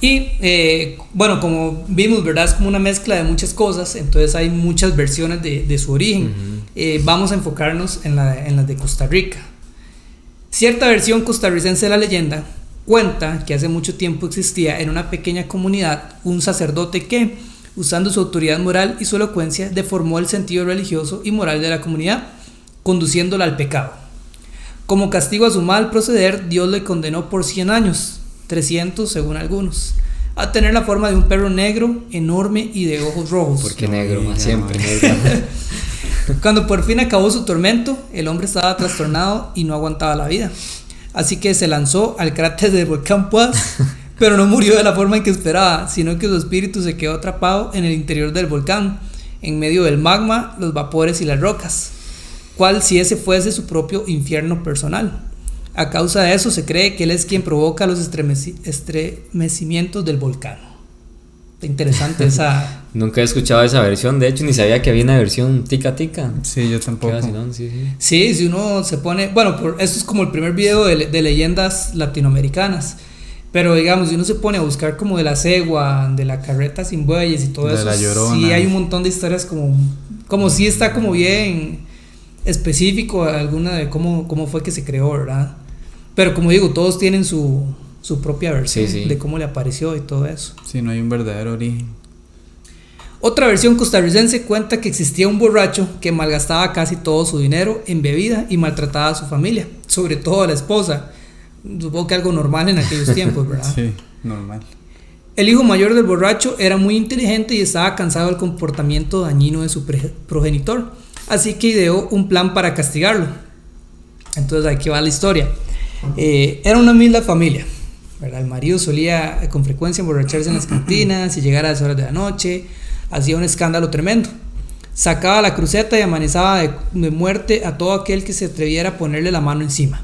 Y bueno, como vimos, ¿verdad? Es como una mezcla de muchas cosas, entonces hay muchas versiones de su origen. Vamos a enfocarnos en las de Costa Rica. Cierta versión costarricense de la leyenda cuenta que hace mucho tiempo existía en una pequeña comunidad un sacerdote que, usando su autoridad moral y su elocuencia, deformó el sentido religioso y moral de la comunidad, conduciéndola al pecado. Como castigo a su mal proceder, Dios le condenó por 100 años, 300 según algunos, a tener la forma de un perro negro, enorme y de ojos rojos. ¿Por qué negro? Siempre negro. Cuando por fin acabó su tormento, el hombre estaba trastornado y no aguantaba la vida. Así que se lanzó al cráter del volcán Poás, pero no murió de la forma en que esperaba, sino que su espíritu se quedó atrapado en el interior del volcán, en medio del magma, los vapores y las rocas, cual si ese fuese su propio infierno personal. A causa de eso se cree que él es quien provoca los estremecimientos del volcán. Interesante esa. Nunca he escuchado esa versión, de hecho ni sabía que había una versión tica tica. Sí, yo tampoco. Sí, si uno se pone, bueno, esto es como el primer video de leyendas latinoamericanas, pero digamos, si uno se pone a buscar como de la cegua, de la carreta sin bueyes y todo de eso, la Llorona. Sí hay un montón de historias como si está como bien específico alguna de cómo fue que se creó, ¿verdad? Pero como digo, todos tienen su propia versión de cómo le apareció y todo eso. Sí, no hay un verdadero origen. Otra versión costarricense cuenta que existía un borracho que malgastaba casi todo su dinero en bebida y maltrataba a su familia, sobre todo a la esposa. Supongo que algo normal en aquellos tiempos, ¿verdad? Sí, normal. El hijo mayor del borracho era muy inteligente y estaba cansado del comportamiento dañino de su progenitor, así que ideó un plan para castigarlo. Entonces aquí va la historia. Era una humilde familia, ¿verdad? El marido solía con frecuencia emborracharse en las cantinas y llegar a las horas de la noche. Hacía un escándalo tremendo. Sacaba la cruceta y amenazaba de muerte a todo aquel que se atreviera a ponerle la mano encima.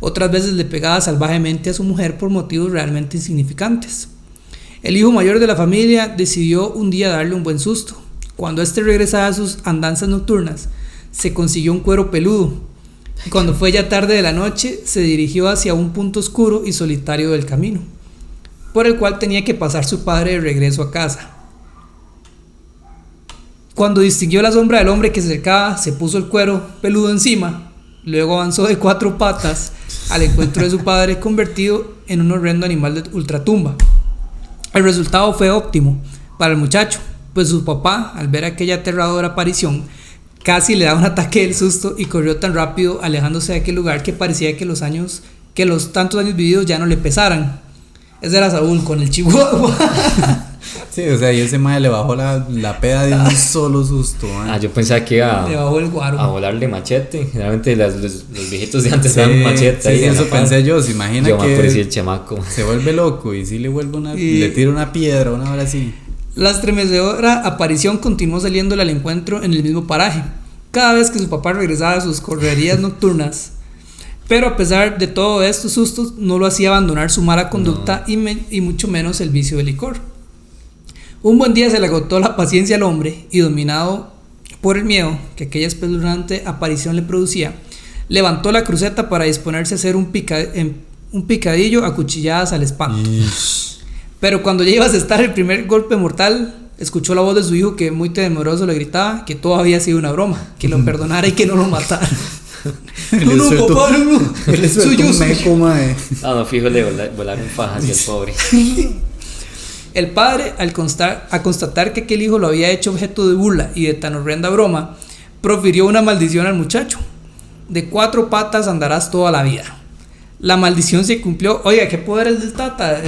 Otras veces le pegaba salvajemente a su mujer por motivos realmente insignificantes. El hijo mayor de la familia decidió un día darle un buen susto. Cuando éste regresaba a sus andanzas nocturnas, se consiguió un cuero peludo. Cuando fue ya tarde de la noche, se dirigió hacia un punto oscuro y solitario del camino, por el cual tenía que pasar su padre de regreso a casa. Cuando distinguió la sombra del hombre que se acercaba, se puso el cuero peludo encima, luego avanzó de 4 patas al encuentro de su padre, convertido en un horrendo animal de ultratumba. El resultado fue óptimo para el muchacho, pues su papá, al ver aquella aterradora aparición, casi le da un ataque del susto y corrió tan rápido, alejándose de aquel lugar, que parecía que los tantos años vividos ya no le pesaran. Ese era Saúl con el chihuahua. Sí, o sea, y ese mae le bajó la peda de un solo susto, man. Yo pensaba que iba le bajó el guaro a volarle machete. Generalmente los viejitos de antes daban machete. Sí, eso pensé yo. Se imagina yo que me parecía el chamaco. Se vuelve loco y sí le vuelve le tira una piedra, una hora así. La estremecedora aparición continuó saliéndole al encuentro en el mismo paraje, cada vez que su papá regresaba a sus correrías nocturnas. Pero a pesar de todos estos sustos, no lo hacía abandonar su mala conducta y mucho menos el vicio del licor. Un buen día se le agotó la paciencia al hombre y, dominado por el miedo que aquella espeluznante aparición le producía, levantó la cruceta para disponerse a hacer un picadillo a cuchilladas al espanto. Pero cuando ya iba a asestar el primer golpe mortal, escuchó la voz de su hijo que muy temeroso le gritaba que todo había sido una broma, que lo perdonara y que no lo matara. No, papá, no. Soy yo. No, fijo, le volaron fajas hacia el pobre. El padre, al constatar que aquel hijo lo había hecho objeto de burla y de tan horrenda broma, profirió una maldición al muchacho. De 4 patas andarás toda la vida. La maldición se cumplió. Oiga, qué poder es del tata.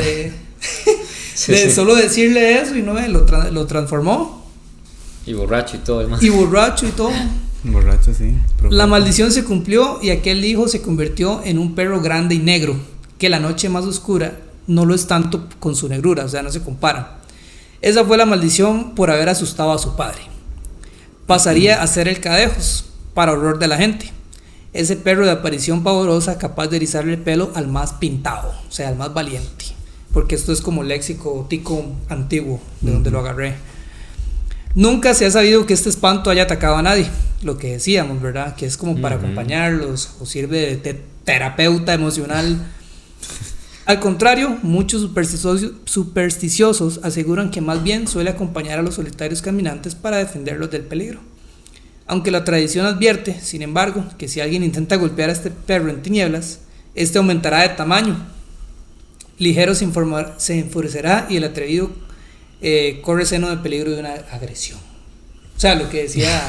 Sí. Solo decirle eso y no lo transformó. Y borracho y todo, hermano. Borracho, sí. La maldición se cumplió y aquel hijo se convirtió en un perro grande y negro, que la noche más oscura no lo es tanto con su negrura, o sea, no se compara. Esa fue la maldición por haber asustado a su padre. Pasaría a ser el Cadejos, para horror de la gente. Ese perro de aparición pavorosa capaz de erizarle el pelo al más pintado, o sea, al más valiente. Porque esto es como léxico tico antiguo, de donde lo agarré. Nunca se ha sabido que este espanto haya atacado a nadie, lo que decíamos, ¿verdad? Que es como para acompañarlos, o sirve de terapeuta emocional. Al contrario, muchos supersticiosos aseguran que más bien suele acompañar a los solitarios caminantes para defenderlos del peligro. Aunque la tradición advierte, sin embargo, que si alguien intenta golpear a este perro en tinieblas, este aumentará de tamaño. Ligero se enfurecerá y el atrevido corre seno de peligro de una agresión. O sea, lo que decía